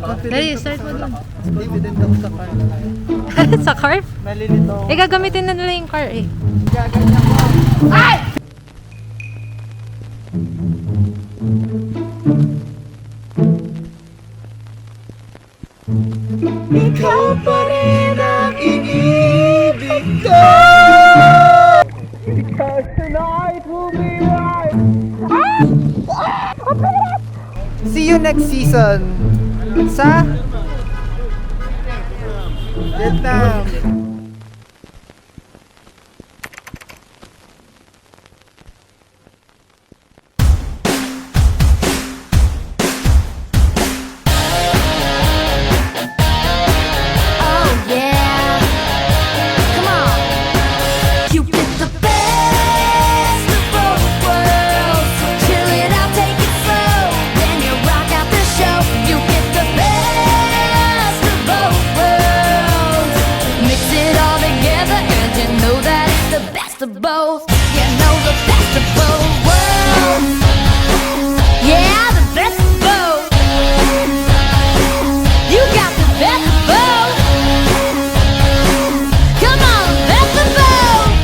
Dali, start mo dun. Dividend ako sa car. Sa car? Nalilito ako. Eh, gagamitin na nila yung car eh. Gaganyan ko. Ay! Ikaw pa rin ang iniibig ko. Because tonight will be right. See you next season sa Vietnam. Oh yeah, come on. You get the best of both worlds. Chill it out, take it slow, then you rock out the show. You get the best of both worlds. Mix it all together, and you know that it's the best of both. You know the best of both worlds. Yeah, the best of both. You got the best of both. Come on, best of both.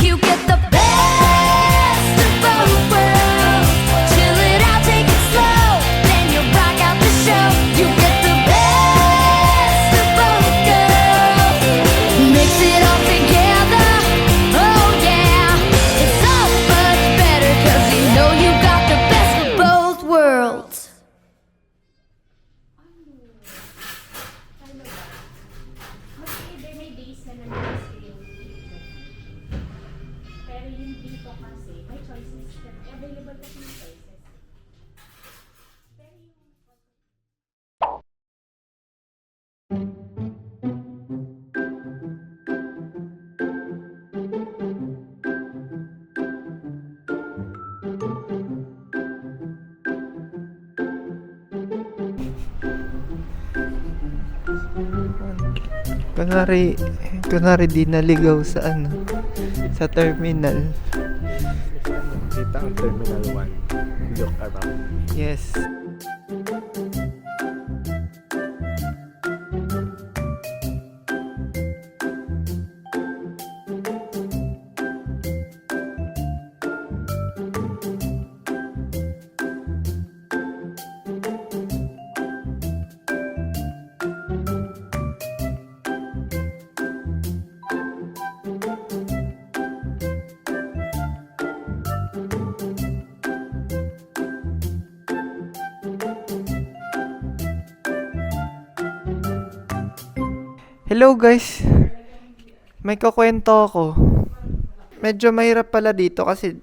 You get the best of both worlds. Chill it out, take it slow, then you rock out the show. You get the best of both girls. Mix it all together. Oh yeah, it's so much better 'cause you know you got the best of both worlds. Mag-either may base na nandun sa yung pero yung dito kasi, may choices ka. Available kasi yung choices. Pero yung Kunwari di naligaw sa sa terminal. Kita ang Terminal 1. Look around. Yes. Hello guys. May kukwento ako. Medyo mahirap pala dito kasi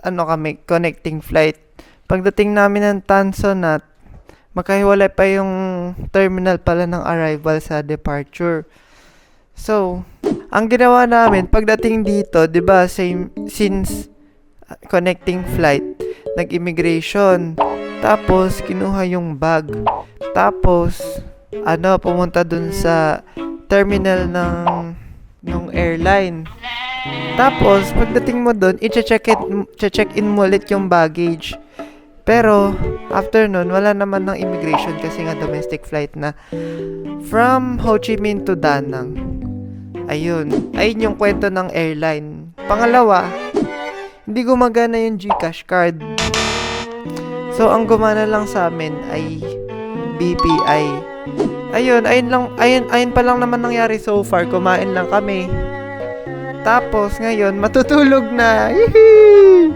kami, connecting flight. Pagdating namin ng Tanzonat, magkahiwalay pa yung terminal pala ng arrival sa departure. So, ang ginawa namin pagdating dito, 'di ba, since connecting flight, nag-immigration. Tapos kinuha yung bag. Tapos pumunta dun sa terminal ng airline. Tapos, pagdating mo dun, i-check-in mo ulit yung baggage. Pero, after nun, wala naman ng immigration kasi nga domestic flight na from Ho Chi Minh to Da Nang. Ayun yung kwento ng airline. Pangalawa, hindi gumagana yung GCash card. So, ang gumana lang sa amin ay BPI. Ayun pa lang naman nangyari so far. Kumain lang kami. Tapos ngayon, matutulog na. Yee!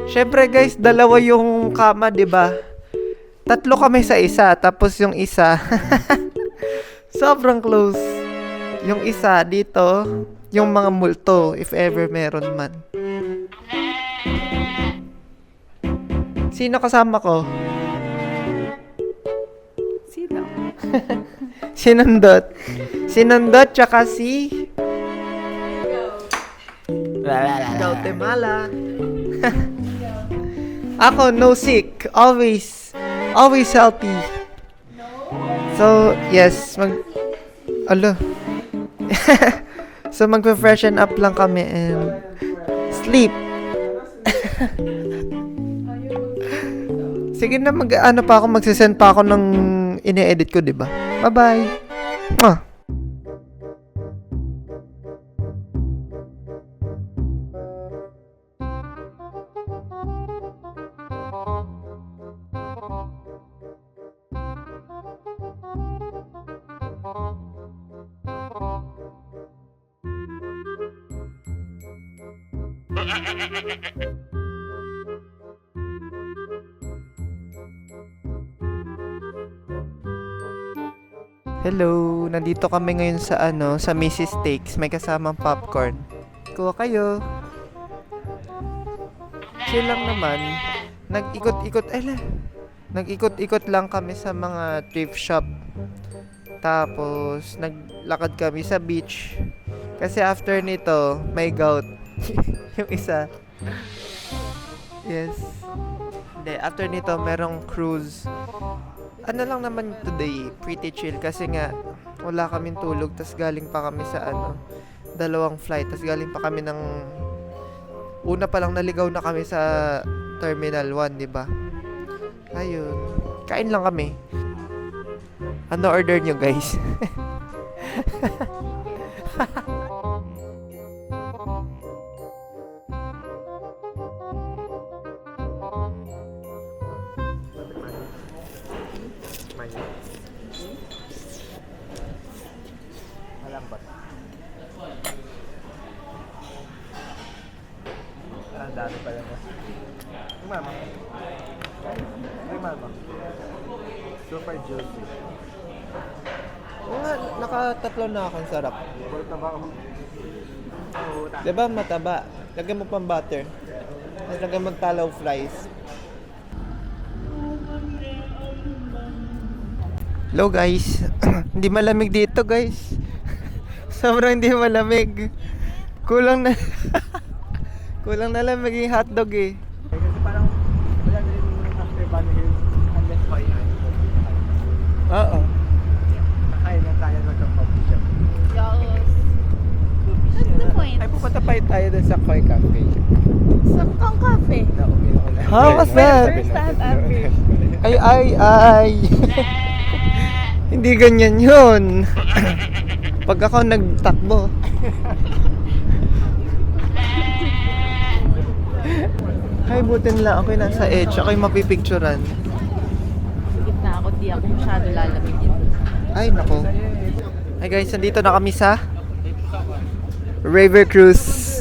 Syempre guys, dalawa yung kama, 'di ba? Tatlo kami sa isa, tapos yung isa sobrang close. Yung isa dito, yung mga multo if ever meron man. Sino kasama ko? Sino? Sinundot. Sinundot tsaka si Guatemala. Ako, no sick. Always healthy. So, yes. So, magpe-freshen up lang kami and sleep. Sige na, mag-ano pa ako, magsisend pa ako ng ine-edit ko, di ba? Bye-bye. Mwah. Hello, nandito kami ngayon sa sa Mrs. Steaks. May kasamang popcorn. Kuha kayo. Chill lang naman. Nag-ikot-ikot lang kami sa mga thrift shop. Tapos, naglakad kami sa beach. Kasi after nito, may gout. Yung isa. Yes. Hindi, after nito, merong cruise. Ano lang naman today, pretty chill kasi nga wala kaming tulog, tas galing pa kami sa dalawang flight, tas galing pa kami ng una pa lang naligaw na kami sa Terminal 1, di ba? Ayun. Kain lang kami. Ano order nyo, guys? Malambot. Ang dami pala na. Yung mama. Yung mama. Super juicy. Oo nga, nakatatlo na ako. Ang sarap. Puro taba ko. Diba mataba? Lagyan mo pang butter. Tapos lagyan mo talaw fries. Hello guys. Hindi malamig dito guys. Sobrang hindi malamig. Kulang na lang maging hotdog eh. Kasi parang wala na rin after Bunny Hills unless pa yan. Oo. Kakain lang tayo ng coffee shop. What's the point? Ay, pupunta pa tayo dun sa Koi Cafe. Sa Kong Cafe. How was that? First time ever. Ay. Hindi ganyan yun. Pag ako nagtakbo. Ay, butin lang. Ako'y nasa edge. Ako'y mapipicturan. Gitna ako, di ako masyado lalamig dito. Ay, nako. Ay guys, nandito na kami sa River Cruise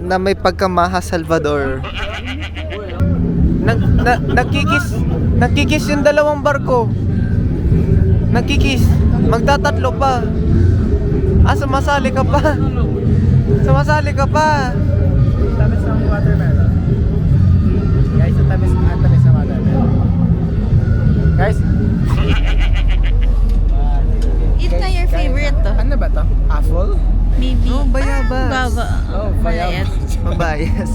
na may pagkamaha Salvador. Nagkikis yung dalawang barko. Nagkikis. Magtatatlo pa. Sumasali ka pa. Tamis ng watermelon. Guys, ang tamis ng watermelon. Guys. Eat na your favorite to. Ano ba to? Apple? Maybe. Oh, bayabas. Baba. Oh, bayabas. Mabayas.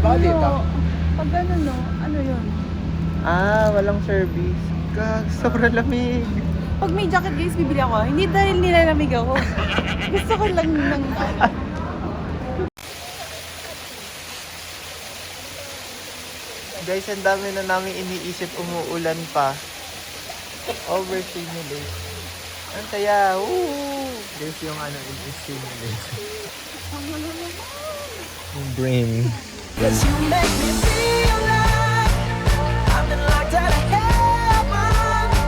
Bakit dito? Pag ganun, no? Ano yun? Walang service. Sobrang lamig. Pag may jacket, guys, bibili ako. Hindi dahil nilalamig ako. Gusto ko lang ng... Guys, ang dami na namin iniisip umuulan pa. Overstimulate. Ang saya. Woo! Guys, yung in-stimulate. Yung brain. You make me feel like I've been locked out of heaven.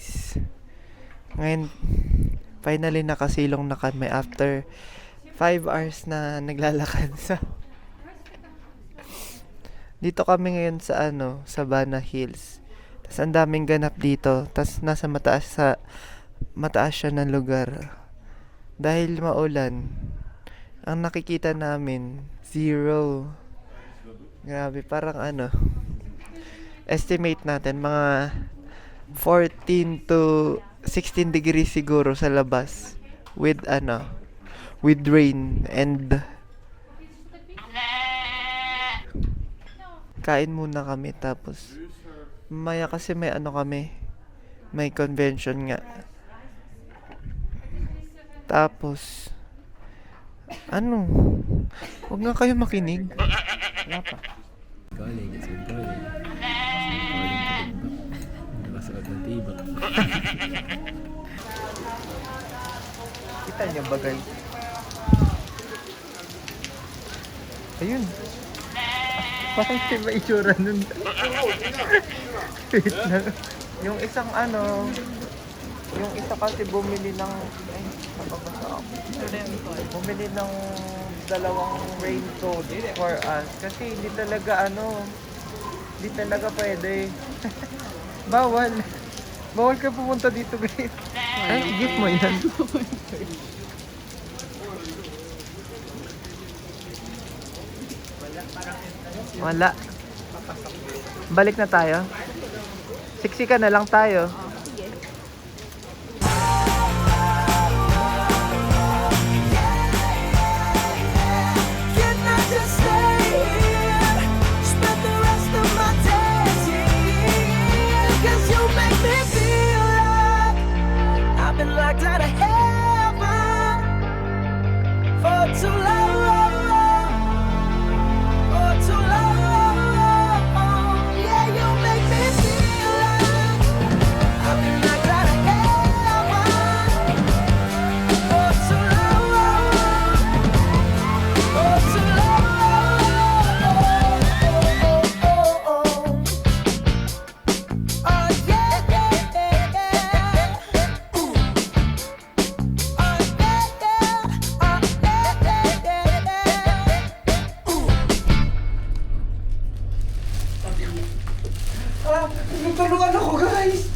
guys. Ngayon, finally nakasilong na kami after 5 hours na naglalakad sa... Dito kami ngayon sa Sabana Hills. Tas ang daming ganap dito. Tas nasa mataas siya ng lugar. Dahil maulan, ang nakikita namin, 0. Grabe, parang estimate natin, mga 14 to 16 degrees siguro sa labas. With rain and... Kain muna kami, tapos maya kasi may may convention nga. Tapos huwag nga kayo makinig. Wala pa. Calling, it's been calling. Nakasuot ng tibak. Kita niyo ba guys? Ayun. Parang iba itsura nun. Wait lang. Yung isang yung isa kasi bumili ng nababasa ako. Bumili ng 2 raincoat for us kasi hindi talaga pwede. Bawal ka pumunta dito guys. Ay, gift mo yan. Wala. Balik na tayo. Siksikan na lang tayo. Can I just stay here? Spend the rest of my days here. 'Cause you make me feel like I've been locked out of heaven for too long. For too long. Yeah, you make me feel like I've been locked out of heaven for too long. For too long. Oh yeah, yeah, yeah. Ooh. Oh yeah, yeah. Oh yeah, yeah, yeah. Ooh. Tulungan ako guys!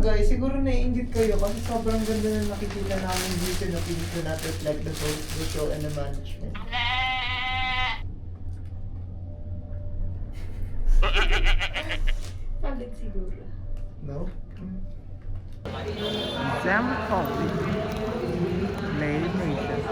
Guys, siguro naiingit kayo kasi sobrang ganda na nakikita namin dito na pinito natin like the show and the management. Palit siguro. No? Sam Coffee. Lady Nation.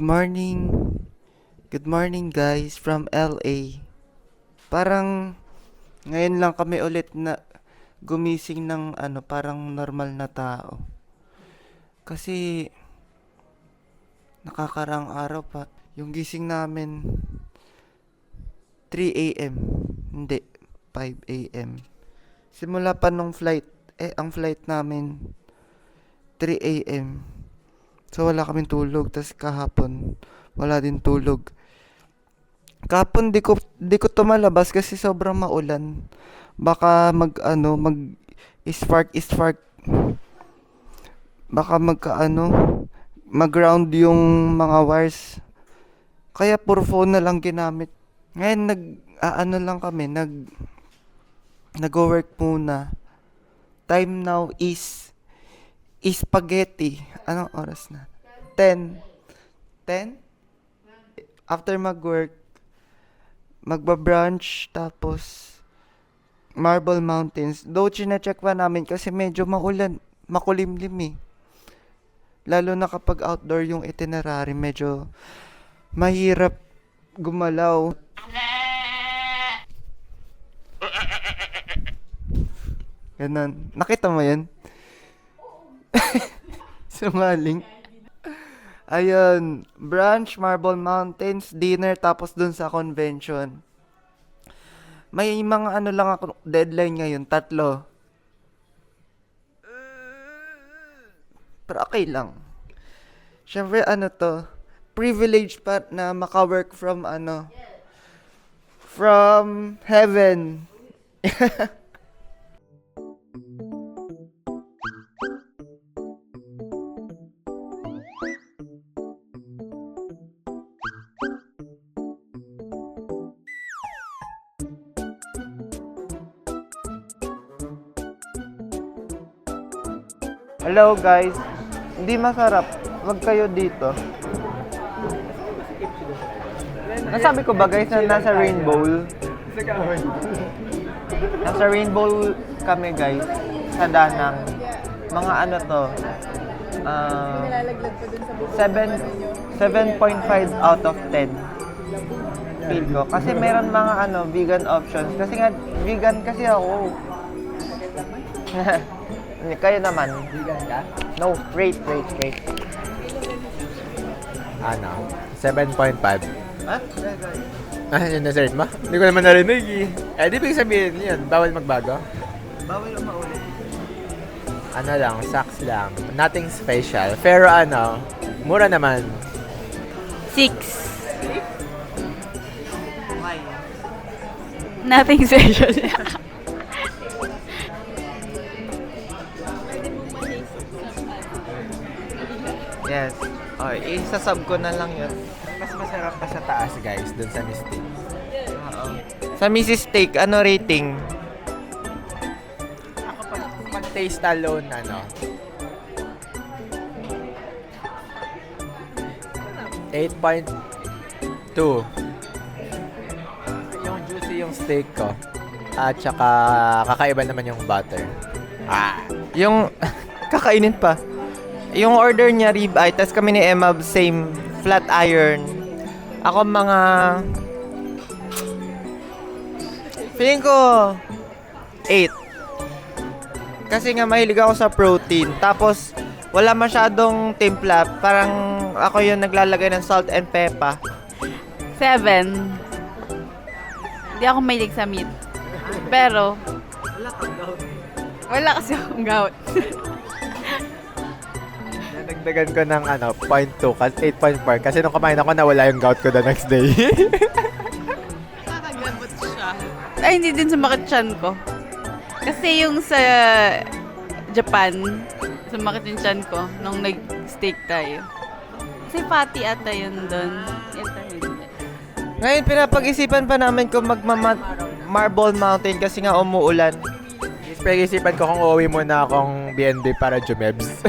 Good morning. Good morning guys from LA. Parang ngayon lang kami ulit na gumising ng parang normal na tao. Kasi nakakarang araw pa. Yung gising namin 3 a.m. Hindi, 5 a.m. Simula pa nung flight. Ang flight namin 3 a.m. So wala kaming tulog. Tas kahapon wala din tulog. Kahapon di ko tumalabas kasi sobrang maulan. Baka mag spark. Baka mag-ground yung mga wires. Kaya puro phone na lang ginamit. Ngayon nag-work muna. Time now is spaghetti. Anong oras na? 10? After mag-work, magba-brunch, tapos Marble Mountains. Though chine-check pa namin kasi medyo makulimlim eh. Lalo na kapag outdoor yung itinerary, medyo mahirap gumalaw. Ganon. Nakita mo yan? Sumaling. Ayun. Brunch, Marble Mountains, dinner, tapos dun sa convention. May mga lang ako, deadline ngayon, 3. Pero okay lang. Siyempre, privilege pa na maka-work from heaven. Hello guys. Hindi masarap. Wag kayo dito. Nasabi ko ba guys na nasa rainbow? Nasa rainbow kami guys. Sa Danang. Mga 7.5 out of 10. Feel ko. Kasi meron mga vegan options. Kasi nga, vegan kasi ako. Kayo naman. Vegan ka? No, rate. 7.5. Ha? Yun na search mo? Hindi ko naman narinig eh. Di ibig sabihin yun, bawal magbago? Bawal yung maulit. Lang, socks lang. Nothing special. Pero mura naman. 6. Why? Nothing special. Yes. Isasub ko na lang yun. Mas masarap pa sa taas guys, dun sa Mystic. Oo. Sa Mrs. Steak, ano rating? Ako pag taste alone, 8.2. Yung juicy yung steak ko. At saka kakaiba naman yung butter. Yung, kakainin pa. Yung order niya, ribeye, tas kami ni Emma, same, flat iron. Ako mga... Feeling ko, 8. Kasi nga mahilig ako sa protein. Tapos, wala masyadong timpla. Parang ako yung naglalagay ng salt and pepper. 7. Hindi ako mahilig sa meat. Pero, wala kasi akong gout. Nadagdagan ko ng 0.2 kasi 8.4 kasi nung kumain ako nawala yung gout ko the next day. Nakakagabot siya. Ay, hindi din sumakit tiyan ko. Kasi yung sa Japan, sumakit yung tiyan ko nung nag-steak tayo. Kasi fatty ata yun doon. Ito hindi. Ngayon, pinapag-isipan pa namin kung Marble Mountain kasi nga umuulan. Pag-isipan ko kung uuwi muna akong BNB para Jumebs.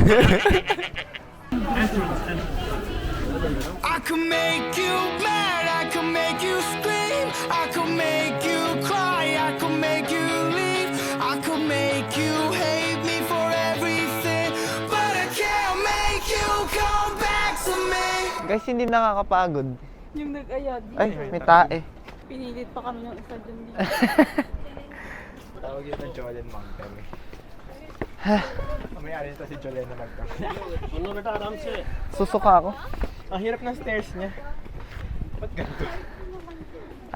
I could make you mad, I could make you scream, I could make you cry, I could make you leave, I could make you hate me for everything, but I can't make you come back to me. Guys, hindi nakakapagod. Yung nag-aya dito. Ay, may tae. Pinilit pa kami ng isa dun dito. Tawag yun ng Jolen Mountain. May-ari nito si Jolen na Mountain. Susuka ako. Ang hirap ng stairs niya. Ba't ganito?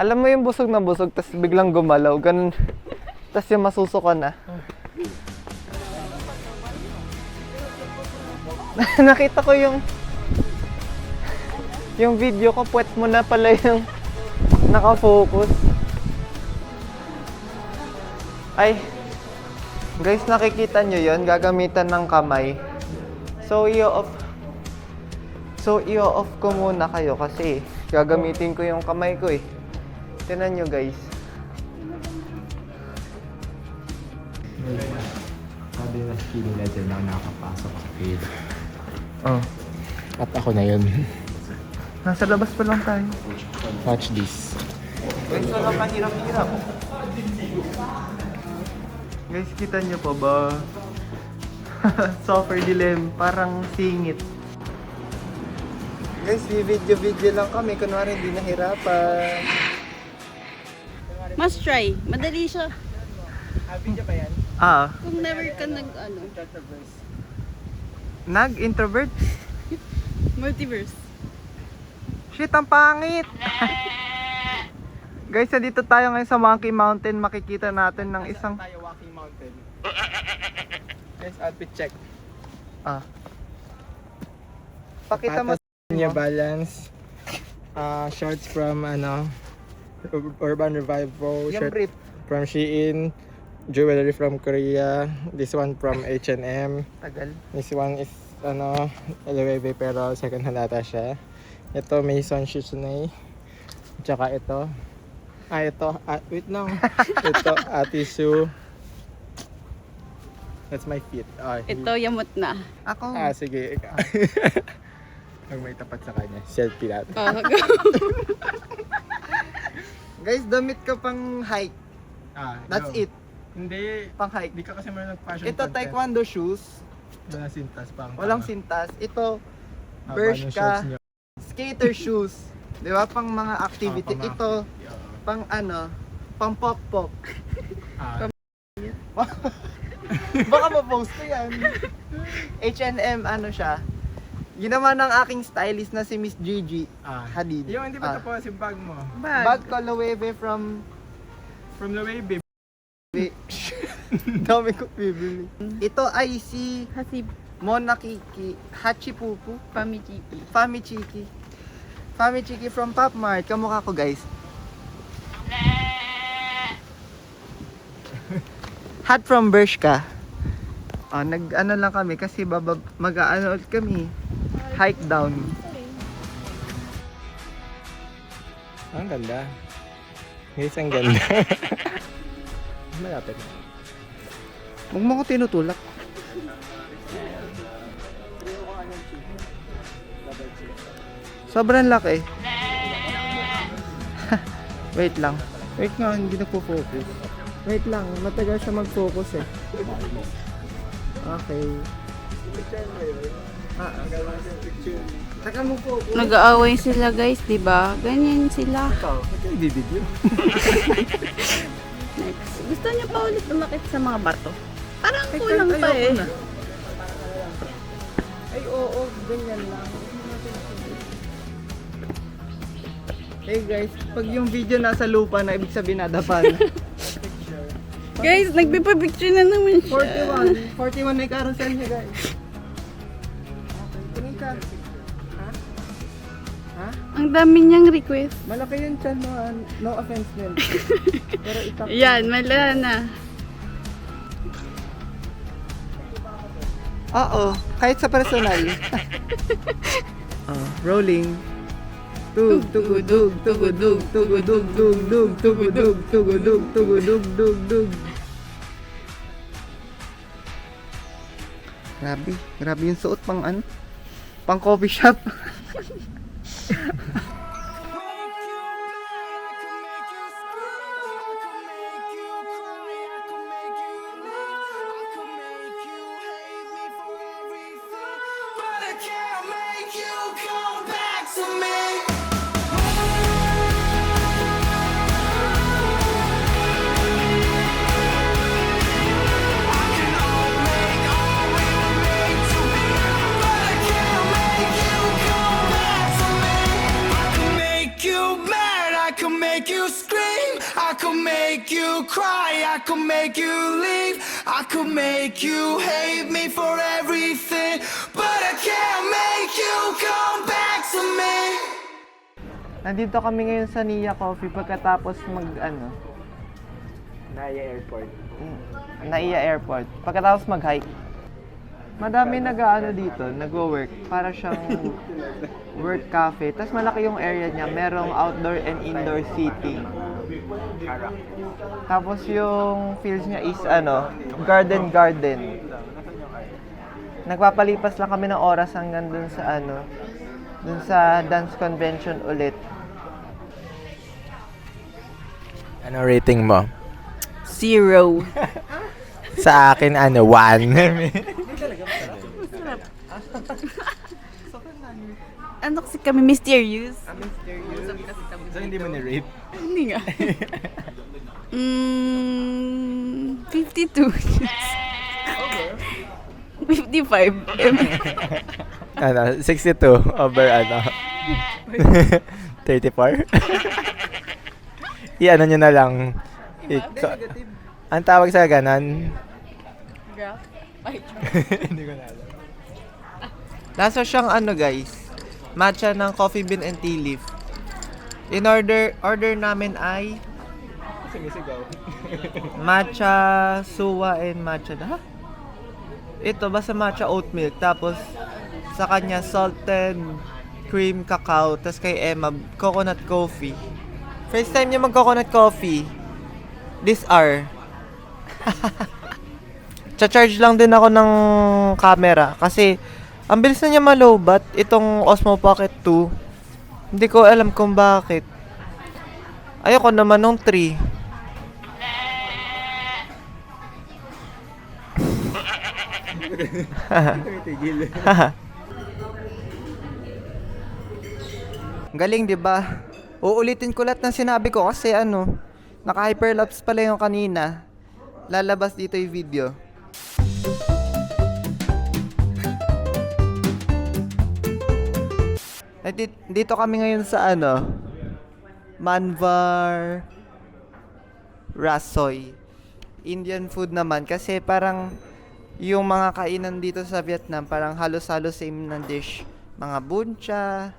Alam mo yung busog na busog, tas biglang gumalaw, ganun. Tas yung masusuka na. Nakita ko yung video ko, puwet mo na pala yung nakafocus. Ay, guys, nakikita nyo yun, gagamitan ng kamay. So, i-off ko muna kayo kasi gagamitin ko yung kamay ko eh. Tingnan nyo guys. Sabi na skinny legend lang nakapasok sa field. Oh. At ako na yun. Nasa labas pa lang tayo. Watch this. Guys, wala pa hirap-hirap. Guys, kita nyo pa ba? Suffer dilemma, parang singit. Guys, video lang kami. Kunwari, hindi nahirapan. Must try. Madali siya. Video ba yan? Ah, Kung never ka nag-ano. nag-introvert? Multiverse. Shit, ang pangit! Guys, dito tayo ngayon sa Monkey Mountain. Makikita natin ng isang... Tayo walking mountain. Guys, outfit check. Ah. Pakita mo. New Balance. Shorts from Urban Revival. Yung Shirt brief. from Shein. Jewelry from Korea. This one from H&M. Tagal. This one is LWB pero second hand ata siya. Ito Maison Shizune. Tsaka ito. Ito. Wait lang. Ito Atisu. That's my feet. Ito, yamot na. Ako. Sige. Pag may tapat sa kanya. Selfie natin. Oh, Guys, damit ka pang hike. That's it. Hindi. Pang hike. Hindi ka kasi marunong fashion Ito, content. taekwondo shoes. Walang sintas pang. Walang sintas. Ito, Paano Bershka. shorts niyo? Skater shoes. Di ba? Pang mga activity. pang mga- Ito, pang pang pop-pop. Baka ma-post ko yan. H&M, siya. Ginawa ng aking stylist na si Miss Gigi Hadid. Yung hindi ba tapos yung bag mo? Bag ko, Loewe from From the way, babe. dami ko bibili. Ito ay si Hasib. Monakiki Hachipupu Pamichiki. Famichiki from Pop Mart. Kamukha ko, guys. Hat from Bershka. Nag-ano lang kami kasi mag-ano ulit kami. Hike down. Ang ganda. Guys, ang ganda. Malapit na. Huwag mo ko tinutulak. Sobrang laki. Wait lang. Wait nga, hindi nagpo-focus. Wait lang, matagal siya mag-focus eh. Okay. Saka mo focus. Nag-aaway sila guys, di ba? Ganyan sila. Bibidyo. Next. Gusto niyo pa ulit umakit sa mga bato? Parang kulang pa eh. Ay, oo, ganyan lang. Hey guys, pag yung video nasa lupa na, ibig sabihin nadapa na. Guys, nagpipicture na naman siya. 41 na yung carousel niya, guys. Okay, tingin ka. Ha? Ang dami niyang request. Malaki yung chan mo, no offense nil. Pero itak. Yan, mala na. Oo, kahit sa personal. Rolling. Tug, tugudug, tugudug, tugudug, dug, dug, tugudug, tugudug, tugudug, dug, dug. Grabe yung suot pang pang coffee shop. But I can't make you come back you cry, I could make you leave, I could make you hate me for everything, but I can't make you come back to me. Nandito kami ngayon sa Nia Coffee pagkatapos Naya Airport. Naiya Airport. Pagkatapos mag-hike. Madami dito, nagwo-work. Para siyang work cafe. Tapos malaki yung area niya. Merong outdoor and indoor seating. Tapos yung fields niya is garden. Nagpapalipas lang kami ng oras hanggang dun sa dance convention ulit. Ano rating mo? 0. Sa akin, 1. Ano kasi kami mysterious? So, hindi mo ni-rate? Hindi nga. 52. 55. 62 over 34? I-ano nyo na lang. Ang tawag sa ganon? Graph? Hindi ko na alam. Lasa siyang guys, matcha ng coffee bean and tea leaf. Order namin ay Sumisigaw. matcha suwa and matcha Ito basta matcha oat milk, tapos sa kanya salted cream cacao, tapos kay Emma coconut coffee. First time niya mag-coconut coffee this hour. Cha-charge lang din ako ng camera kasi ang bilis na niya malobat itong Osmo Pocket 2. Hindi ko alam kung bakit. Ayoko naman nung 3. Galing, 'di ba? Uulitin ko lahat ng sinabi ko kasi naka-hyperlapse pala yung kanina. Lalabas dito yung video. Dito kami ngayon sa Manvar Rasoy. Indian food naman kasi parang yung mga kainan dito sa Vietnam parang halos-halos same na dish. Mga buncha,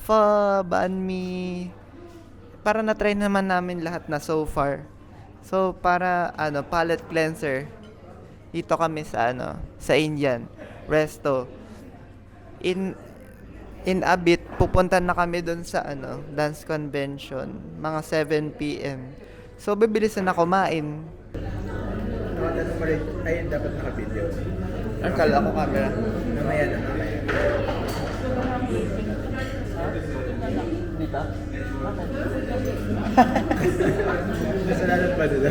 pho, banh mi. Para na-try naman namin lahat na so far. So para palate cleanser. Dito kami sa sa Indian resto. In a bit pupunta na kami doon sa dance convention mga 7 PM. So bibilisan na kumain. Ay, dapat naka-video. Ang kala ko camera. Mamaya na. Dito? Nasalanan pa nila.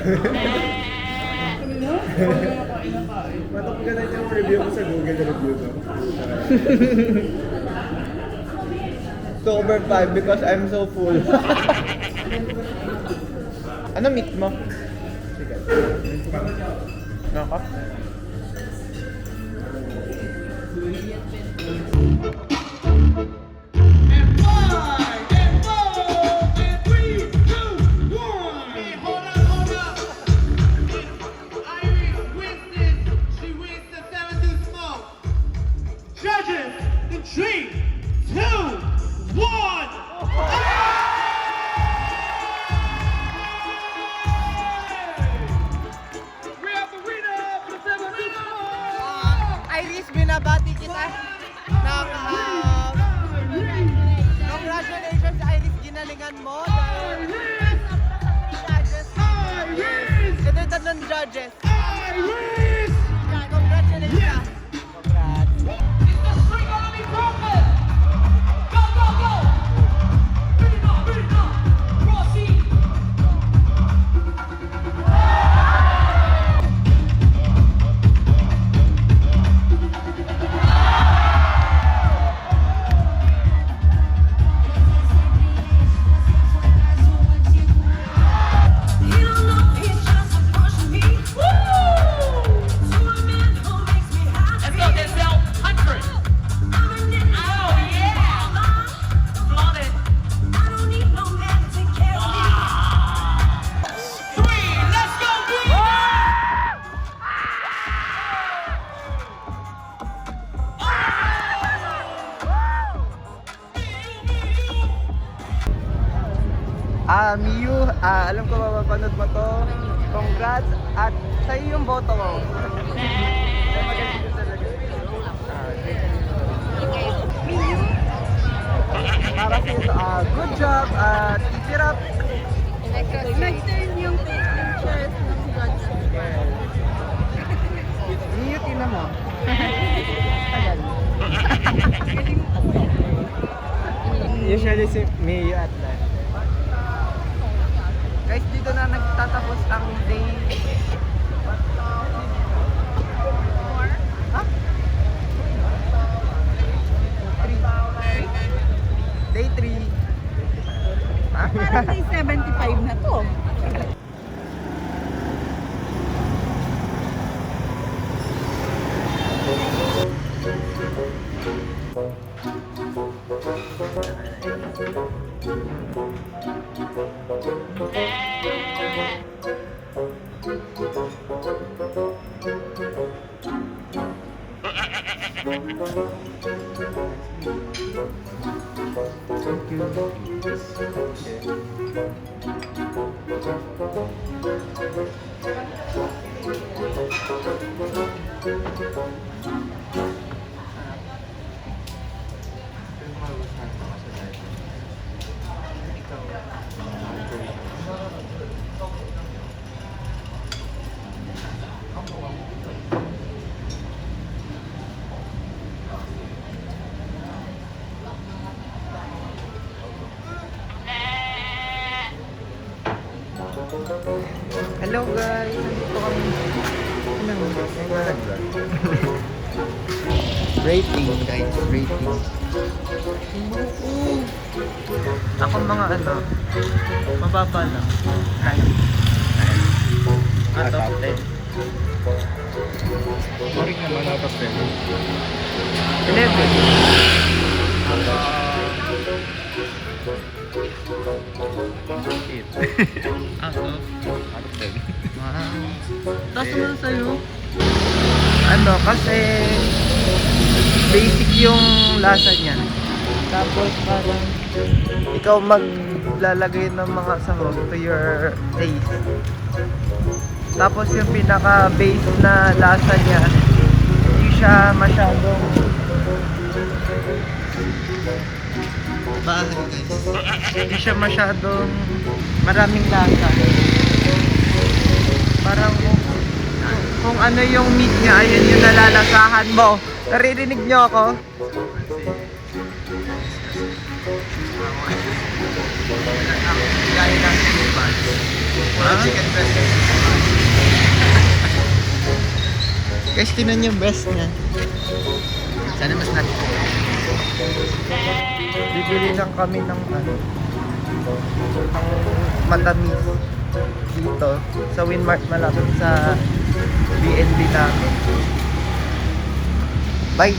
Matok ka na yung review ko sa Google review no? So over 5 because I'm so full. Ano meat mo? Naka? Judges, in 3, 2, 1. We have the winner for the 7th smoke. Iris, binabati kita. Congratulations, Iris, ginalingan mo. Judges. Ito yung tatlong judges. Iris! Congratulations. Yeah. Congrats. It's the Spring Army Prophet. Go, go, go. Rina, Rossi. You know it's just a push me. Woo! Alam ko mapapanood mo to. Congrats at sa'yo yung boto ko. Magaling ko talaga. Para sa'yo, good job at keep it up. Nag-turn yung pictures ng gods. Miyu, tinan mo. Usually si Miyu at Lan. Guys, dito na nagtatapos ang day. Ha? Day 3. Ha? Parang may 75 na to. Hello guys, nandito kami. Rating guys, rating. Ako mga mababa lang. Out of 10. Boring naman out of 10. 11. Out of 10. Tapos naman sa'yo? Kasi basic yung lasa niya. Tapos parang ikaw maglalagay ng mga sahog to your taste. Tapos yung pinaka-base na lasa niya, hindi siya masyadong hindi siya masyadong maraming lasa. Parang kung ano yung meat niya, ayun yung nalalasahan mo. Naririnig niyo ako? Gaya ng chicken chicken breast. Guys, tinan yung breast niya. Sana mas natin. Bibili lang kami ng matamis dito sa Winmart malapit sa BNB namin. Bye!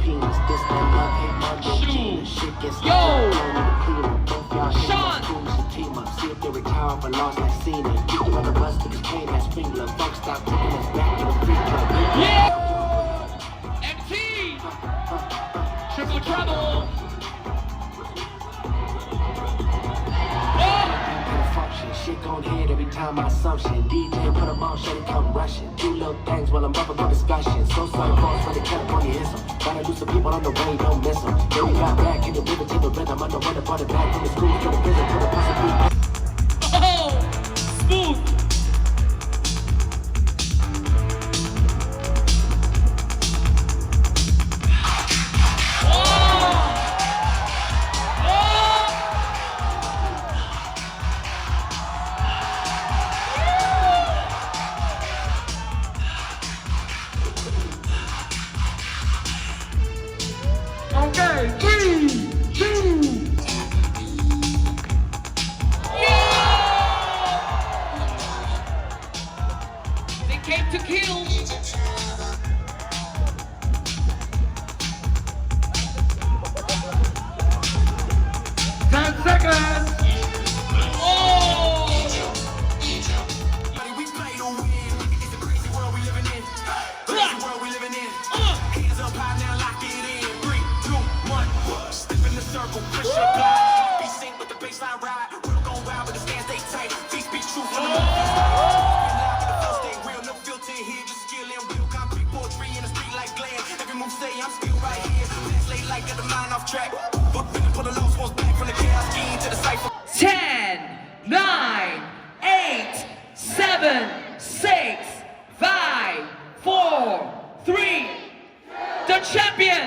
penis. This that love hate Monday. Gina. Shit gets Yo! thrown in the cleaner. Both y'all hate Sean! us, we should team up. See if they retire off a loss like Cena. Keep you on the bus to the cane that Springler. Fuck stop taking us back to the free club. Yeah! MT! Triple trouble! Function. Shit gon' hit every time my assumption. DJ put 'em on, shut it come rushing. Do little things while I'm up on discussion. So sorry, boss, when they Californiaism. Gotta lose some people on the way, don't miss them. Then we got back in the river to the rhythm. I'm the one that brought it back from the school to the prison to the possibility. Oh! Smooth! Okay, 3, 2. They came to kill. Oh! We play to win. It's a crazy world we living in. Crazy world we living in. Hands up high now, lock it in. 3, 2, 1. Step in the circle, push your glide. Be sync with the baseline ride. Real gon' wild with the stance they tight. Feet speak truth from the live with the flow stay real. No filter here, just skill and real. Concrete poetry in the street like glam. Every move say I'm still right here. Let's lay like got the mind off track. But put the lost ones back from the chaos key to the cipher. 10, 9, 8, 7, 6, 5, 4, 3. The champion!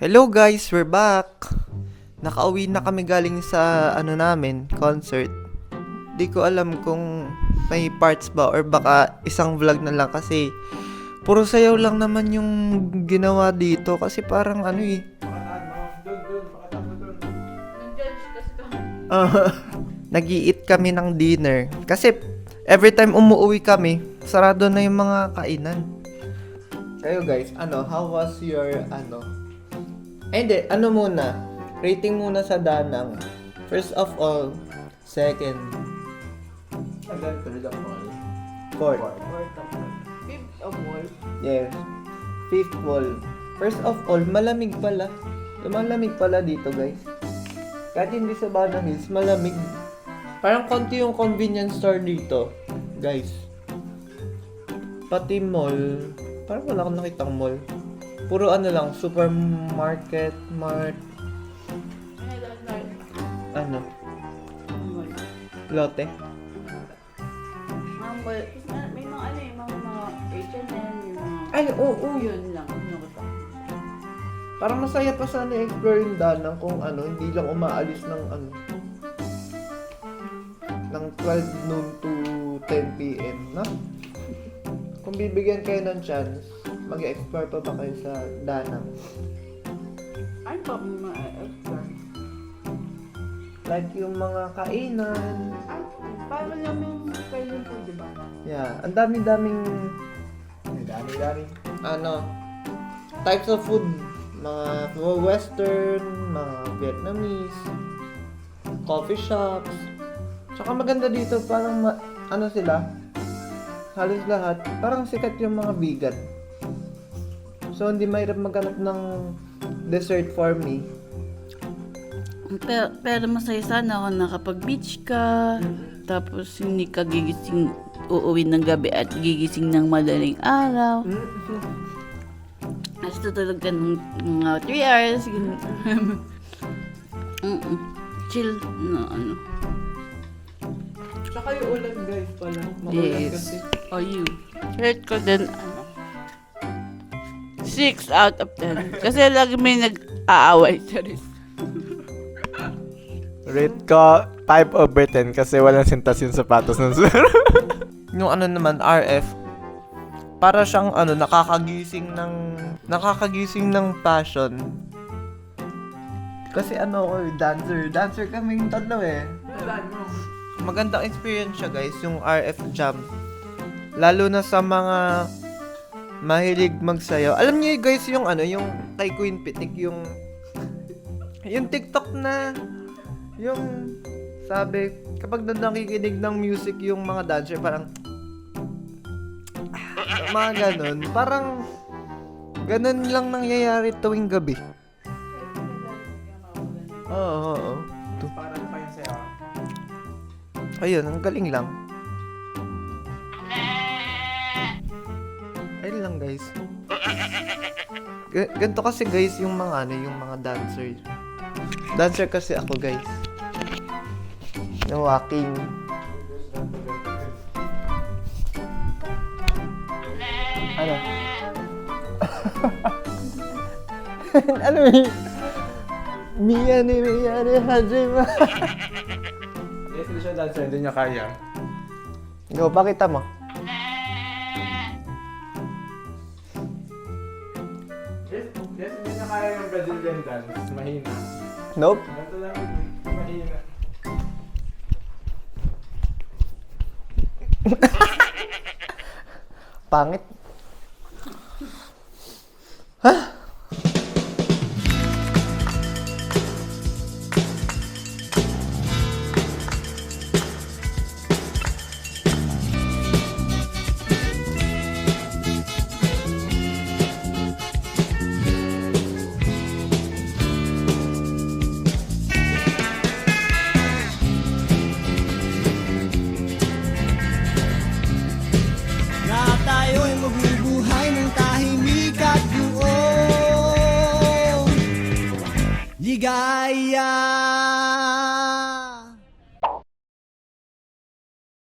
Hello guys, we're back! Nakauwi na kami galing sa namin, concert. Di ko alam kung may parts ba or baka isang vlog na lang kasi puro sayaw lang naman yung ginawa dito kasi parang nag-i-eat kami ng dinner. Kasi every time umuwi kami, sarado na yung mga kainan. Kayo guys, how was your hindi, muna? Rating muna sa Danang. First of all, second. Fourth. Fifth of all. Yes. Fifth wall. First of all, malamig pala. Malamig pala dito, guys. Kahit hindi sa Banana Hills, malamig. Parang konti yung convenience store dito, guys. Pati mall. Parang wala akong nakitang mall. Puro lang, supermarket, mart. Lotte. May mga mga H&M, yung mga... Ay, oo. Yun lang. Parang masaya pa sana explore yung Danang kung hindi lang umaalis ng ng 12 noon to 10 p.m. na? Kung bibigyan kayo ng chance, mag-explore pa ba kayo sa Danang? Ano pa ma-explore? Like yung mga kainan. Parang namin pwedeng po, diba? Yeah, ang dami-daming types of food. Mga western, mga Vietnamese, coffee shops. Tsaka maganda dito, parang sila, halos lahat, parang sikat yung mga vegan. So, hindi mahirap maghanap ng dessert for me. Pero masaya sana ako nakapag-beach ka, tapos hindi ka gigising, uuwi ng gabi at gigising ng madaling araw. Tapos tutulog ka ng mga 3 hours. Chill na Tsaka yung ulan guys pala. Yes. You. Rate ko din 6 out of 10. Kasi lagi may nag-aaway sa rin. Rate ko 5/10 kasi walang sintas yung sapatos ng sir. Yung naman, RF, para siyang ano, nakakagising ng passion. Kasi ano ako, dancer kaming tatlo eh. Magandang experience siya guys, yung RF Jam. Lalo na sa mga mahilig magsayaw. Alam niyo guys yung ano, yung kay Queen Pitik, yung TikTok na yung sabi, kapag nakikinig ng music yung mga dancer, parang mga ganun. Parang ganun lang nangyayari tuwing gabi. Oo. Parang pa yun sa'yo. Ayun, ang galing lang. Ayun lang guys. Ganito kasi guys yung mga ano, yung mga dancer. Dancer kasi ako guys. Na walking. Ano? Ano eh? Miyane, Hajima. Yes, hindi siya dancer, hindi niya kaya. Go, pakita mo. Yes, hindi niya kaya yung Brazilian dance. Mahina. Nope. Ganito lang, mahina. Pangit. Na tayo'y mabubuhay ng tahimik at buong ligaya.